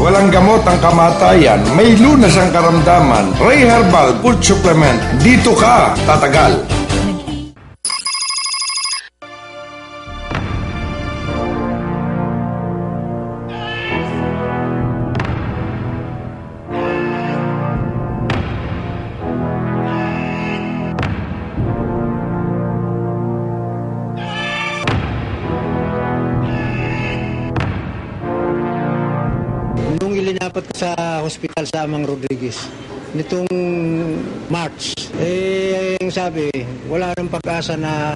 Walang gamot ang kamatayan, may lunas ang karamdaman. Ray Herbal Food Supplement, dito ka tatagal. Nung ilinapat ko sa hospital sa Amang Rodriguez, nitong March, yung sabi, wala nang pag-asa na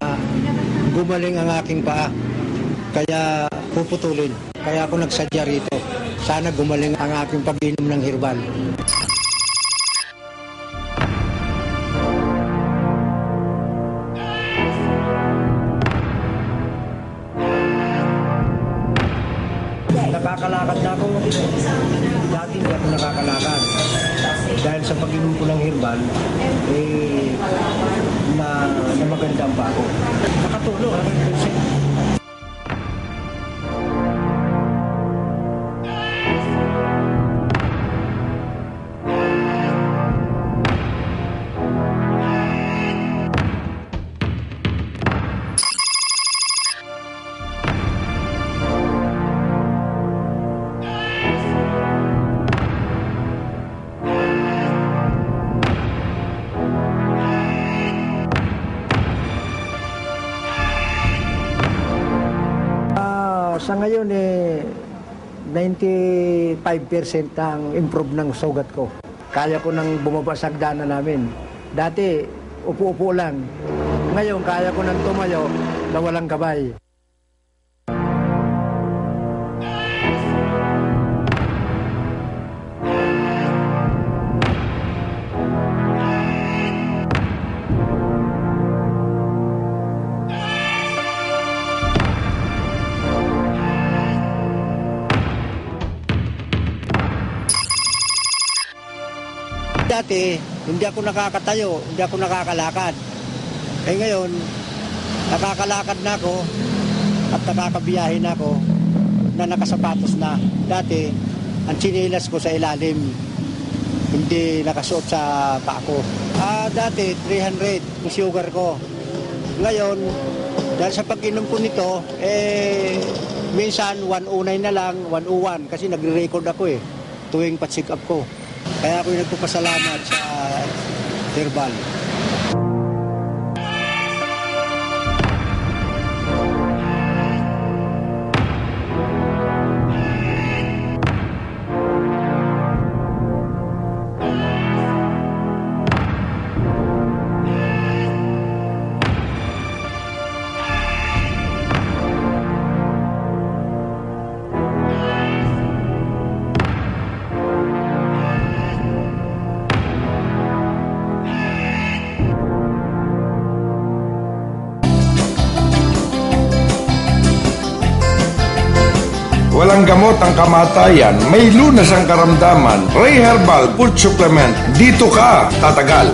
gumaling ang aking paa. Kaya puputulin. Kaya ako nagsadya rito. Sana gumaling ang aking pag-inom ng herbal. Nakakalakad na ako. Dati hindi ako nakakalakad. Dahil sa pag-inom ko ng herbal, na magandang pa ako. Nakatulong. Sa ngayon 95% ang improve ng sugat ko. Kaya ko nang bumaba sa hagdanan namin. Dati, upo-upo lang. Ngayon, kaya ko nang tumayo na walang gabay. Dati, hindi ako nakakatayo, hindi ako nakakalakad. Ngayon, nakakalakad na ako at nakakabiyahe na ako na nakasapatos na. Dati, ang tsinelas ko sa ilalim, hindi nakasuot sa paa ko. Dati, 300 yung sugar ko. Ngayon, dahil sa pag-inom ko nito, minsan 109 na lang, 101 kasi nagre-record ako tuwing pa-check up ko. Kaya ako'y nagpapasalamat sa herbal. Walang gamot ang kamatayan, may lunas ang karamdaman. Ray Herbal Food Supplement, dito ka tatagal.